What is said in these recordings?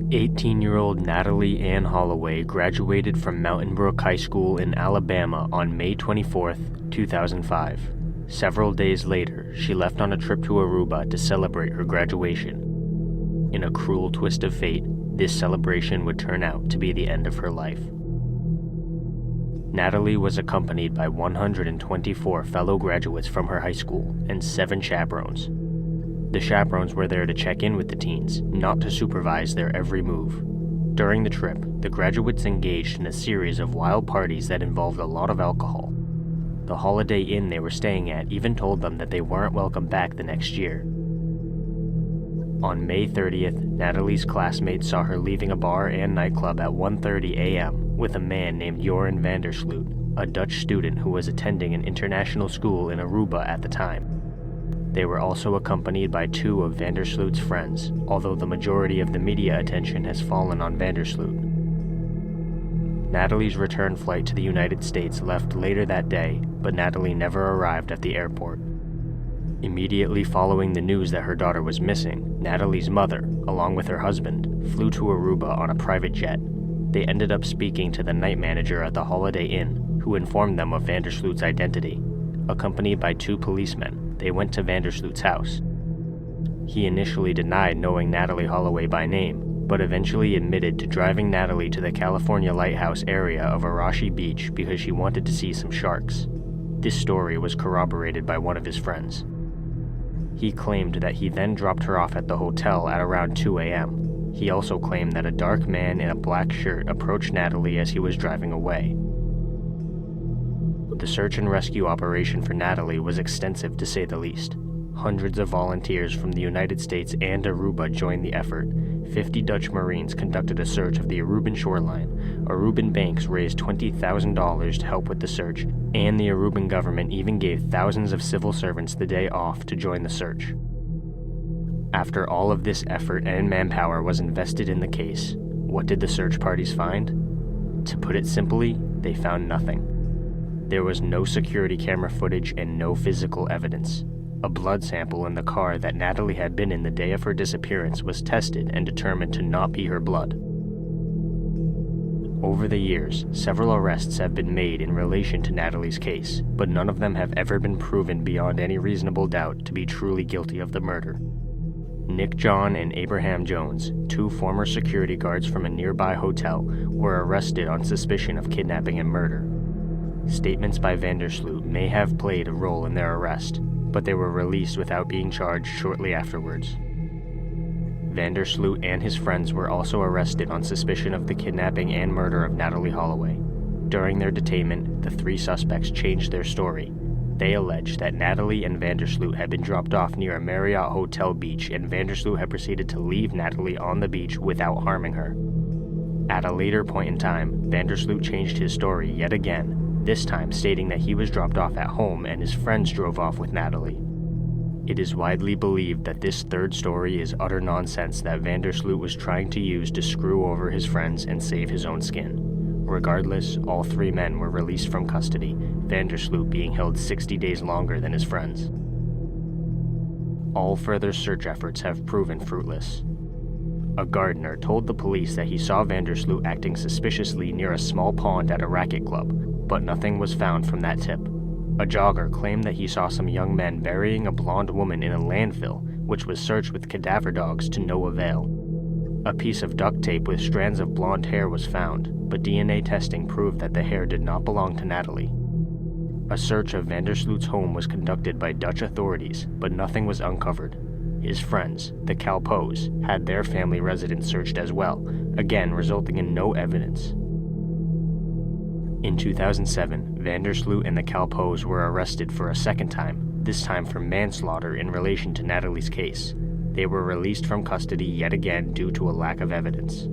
18-year-old Natalie Ann Holloway graduated from Mountain Brook High School in Alabama on May 24, 2005. Several days later, she left on a trip to Aruba to celebrate her graduation. In a cruel twist of fate, this celebration would turn out to be the end of her life. Natalie was accompanied by 124 fellow graduates from her high school and 7 chaperones. The chaperones were there to check in with the teens, not to supervise their every move. During the trip, the graduates engaged in a series of wild parties that involved a lot of alcohol. The Holiday Inn they were staying at even told them that they weren't welcome back the next year. On May 30th, Natalie's classmates saw her leaving a bar and nightclub at 1:30 a.m. with a man named Joran van der Sloot, a Dutch student who was attending an international school in Aruba at the time. They were also accompanied by 2 of van der Sloot's friends, although the majority of the media attention has fallen on van der Sloot. Natalie's return flight to the United States left later that day, but Natalie never arrived at the airport. Immediately following the news that her daughter was missing, Natalie's mother, along with her husband, flew to Aruba on a private jet. They ended up speaking to the night manager at the Holiday Inn, who informed them of van der Sloot's identity. Accompanied by 2 policemen, they went to van der Sloot's house. He initially denied knowing Natalie Holloway by name, but eventually admitted to driving Natalie to the California lighthouse area of Arashi Beach because she wanted to see some sharks. This story was corroborated by one of his friends. He claimed that he then dropped her off at the hotel at around 2 a.m. He also claimed that a dark man in a black shirt approached Natalie as he was driving away. The search and rescue operation for Natalie was extensive to say the least. Hundreds of volunteers from the United States and Aruba joined the effort. 50 Dutch Marines conducted a search of the Aruban shoreline. Aruban banks raised $20,000 to help with the search, and the Aruban government even gave thousands of civil servants the day off to join the search. After all of this effort and manpower was invested in the case, what did the search parties find? To put it simply, they found nothing. There was no security camera footage and no physical evidence. A blood sample in the car that Natalie had been in the day of her disappearance was tested and determined to not be her blood. Over the years, several arrests have been made in relation to Natalie's case, but none of them have ever been proven beyond any reasonable doubt to be truly guilty of the murder. Nick John and Abraham Jones, 2 former security guards from a nearby hotel, were arrested on suspicion of kidnapping and murder. Statements by van der Sloot may have played a role in their arrest, but they were released without being charged shortly afterwards. Van der Sloot and his friends were also arrested on suspicion of the kidnapping and murder of Natalie Holloway. During their detainment, the 3 suspects changed their story. They alleged that Natalie and van der Sloot had been dropped off near a Marriott Hotel beach, and van der Sloot had proceeded to leave Natalie on the beach without harming her. At a later point in time, van der Sloot changed his story yet again, this time stating that he was dropped off at home and his friends drove off with Natalie. It is widely believed that this 3rd story is utter nonsense that van der Sloot was trying to use to screw over his friends and save his own skin. Regardless, all 3 men were released from custody, van der Sloot being held 60 days longer than his friends. All further search efforts have proven fruitless. A gardener told the police that he saw van der Sloot acting suspiciously near a small pond at a racket club, but nothing was found from that tip. A jogger claimed that he saw some young men burying a blonde woman in a landfill, which was searched with cadaver dogs to no avail. A piece of duct tape with strands of blonde hair was found, but DNA testing proved that the hair did not belong to Natalie. A search of van der Sloot's home was conducted by Dutch authorities, but nothing was uncovered. His friends, the Kalpoes, had their family residence searched as well, again resulting in no evidence. In 2007, van der Sloot and the Kalpoes were arrested for a second time, this time for manslaughter in relation to Natalie's case. They were released from custody yet again due to a lack of evidence.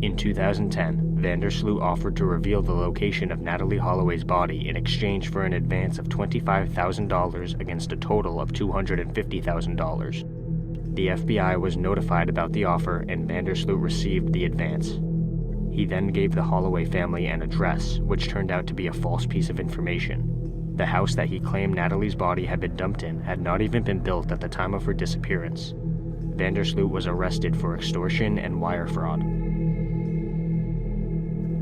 In 2010, van der Sloot offered to reveal the location of Natalie Holloway's body in exchange for an advance of $25,000 against a total of $250,000. The FBI was notified about the offer and van der Sloot received the advance. He then gave the Holloway family an address, which turned out to be a false piece of information. The house that he claimed Natalie's body had been dumped in had not even been built at the time of her disappearance. Vandersloot was arrested for extortion and wire fraud.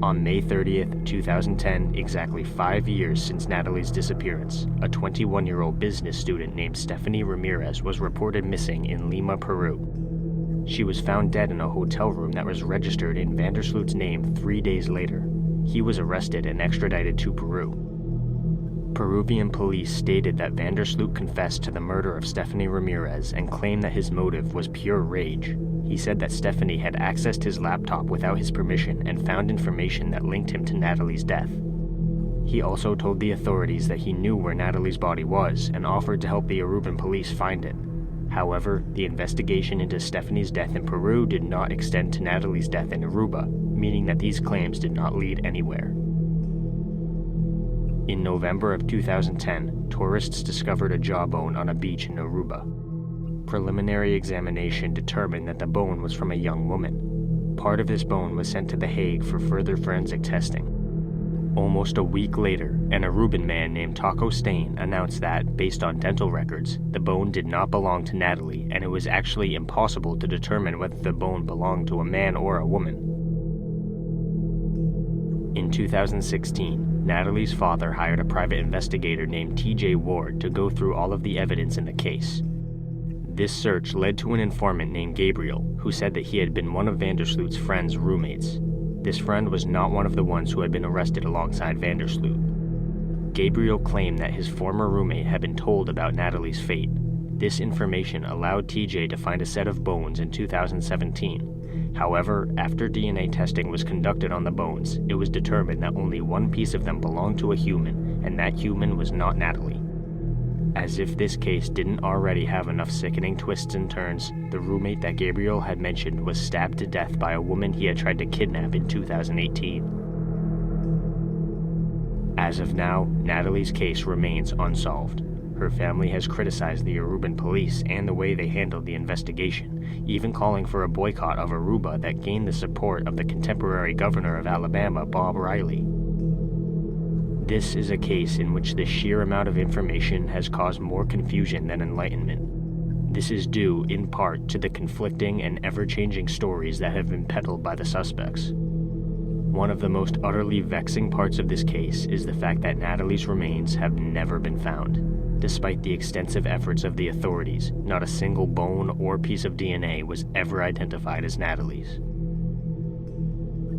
On May 30th, 2010, exactly 5 years since Natalie's disappearance, a 21-year-old business student named Stephanie Ramirez was reported missing in Lima, Peru. She was found dead in a hotel room that was registered in Vandersloot's name 3 days later. He was arrested and extradited to Peru. Peruvian police stated that Vandersloot confessed to the murder of Stephanie Ramirez and claimed that his motive was pure rage. He said that Stephanie had accessed his laptop without his permission and found information that linked him to Natalie's death. He also told the authorities that he knew where Natalie's body was and offered to help the Aruban police find it. However, the investigation into Stephanie's death in Peru did not extend to Natalie's death in Aruba, meaning that these claims did not lead anywhere. In November of 2010, tourists discovered a jawbone on a beach in Aruba. Preliminary examination determined that the bone was from a young woman. Part of this bone was sent to The Hague for further forensic testing. Almost a week later, an Aruban man named Taco Stain announced that, based on dental records, the bone did not belong to Natalie, and it was actually impossible to determine whether the bone belonged to a man or a woman. In 2016, Natalie's father hired a private investigator named TJ Ward to go through all of the evidence in the case. This search led to an informant named Gabriel, who said that he had been one of Vandersloot's friend's roommates. This friend was not one of the ones who had been arrested alongside Vandersloot. Gabriel claimed that his former roommate had been told about Natalie's fate. This information allowed TJ to find a set of bones in 2017. However, after DNA testing was conducted on the bones, it was determined that only one piece of them belonged to a human, and that human was not Natalie. As if this case didn't already have enough sickening twists and turns, the roommate that Gabriel had mentioned was stabbed to death by a woman he had tried to kidnap in 2018. As of now, Natalie's case remains unsolved. Her family has criticized the Aruban police and the way they handled the investigation, even calling for a boycott of Aruba that gained the support of the contemporary governor of Alabama, Bob Riley. This is a case in which the sheer amount of information has caused more confusion than enlightenment. This is due, in part, to the conflicting and ever-changing stories that have been peddled by the suspects. One of the most utterly vexing parts of this case is the fact that Natalie's remains have never been found. Despite the extensive efforts of the authorities, not a single bone or piece of DNA was ever identified as Natalie's.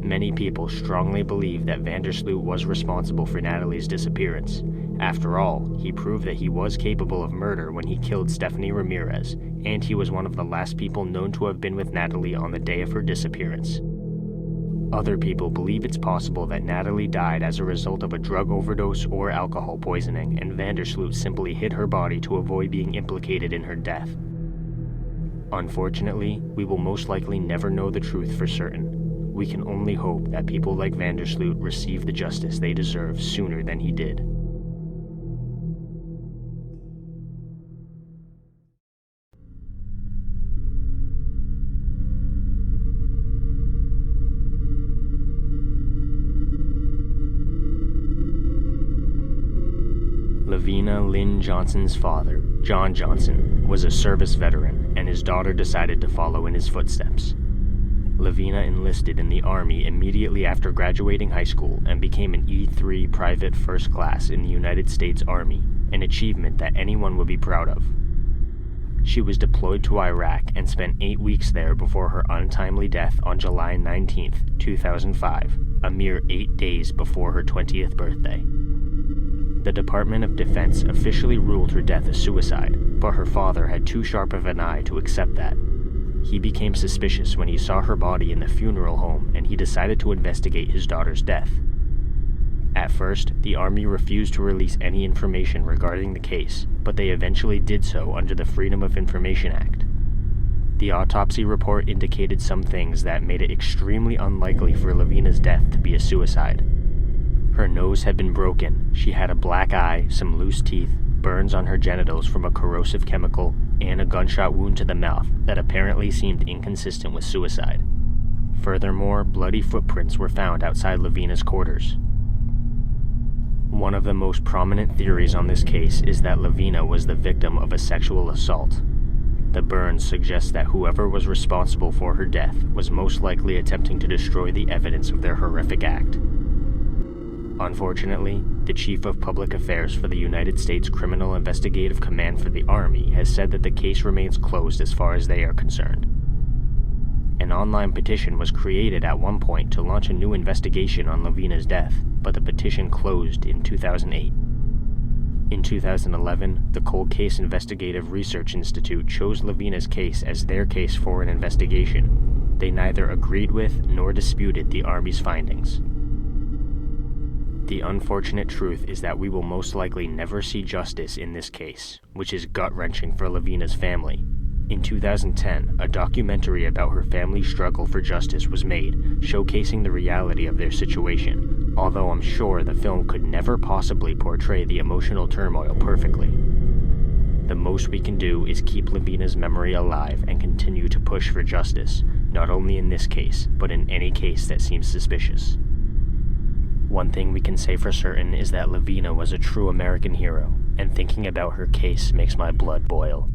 Many people strongly believe that Vandersloot was responsible for Natalie's disappearance. After all, he proved that he was capable of murder when he killed Stephanie Ramirez, and he was one of the last people known to have been with Natalie on the day of her disappearance. Other people believe it's possible that Natalie died as a result of a drug overdose or alcohol poisoning, and Vandersloot simply hid her body to avoid being implicated in her death. Unfortunately, we will most likely never know the truth for certain. We can only hope that people like Vandersloot receive the justice they deserve sooner than he did. Lavina Lynn Johnson's father, John Johnson, was a service veteran, and his daughter decided to follow in his footsteps. Lavina enlisted in the Army immediately after graduating high school and became an E3 private first class in the United States Army, an achievement that anyone would be proud of. She was deployed to Iraq and spent 8 weeks there before her untimely death on July 19, 2005, a mere 8 days before her 20th birthday. The Department of Defense officially ruled her death a suicide, but her father had too sharp of an eye to accept that. He became suspicious when he saw her body in the funeral home, and he decided to investigate his daughter's death. At first, the Army refused to release any information regarding the case, but they eventually did so under the Freedom of Information Act. The autopsy report indicated some things that made it extremely unlikely for Lavina's death to be a suicide. Her nose had been broken, she had a black eye, some loose teeth, burns on her genitals from a corrosive chemical, and a gunshot wound to the mouth that apparently seemed inconsistent with suicide. Furthermore, bloody footprints were found outside Lavina's quarters. One of the most prominent theories on this case is that Lavina was the victim of a sexual assault. The burns suggest that whoever was responsible for her death was most likely attempting to destroy the evidence of their horrific act. Unfortunately, the Chief of Public Affairs for the United States Criminal Investigative Command for the Army has said that the case remains closed as far as they are concerned. An online petition was created at one point to launch a new investigation on Lavina's death, but the petition closed in 2008. In 2011, the Cold Case Investigative Research Institute chose Lavina's case as their case for an investigation. They neither agreed with nor disputed the Army's findings. The unfortunate truth is that we will most likely never see justice in this case, which is gut-wrenching for Lavina's family. In 2010, a documentary about her family's struggle for justice was made, showcasing the reality of their situation, although I'm sure the film could never possibly portray the emotional turmoil perfectly. The most we can do is keep Lavina's memory alive and continue to push for justice, not only in this case, but in any case that seems suspicious. One thing we can say for certain is that Lavina was a true American hero, and thinking about her case makes my blood boil.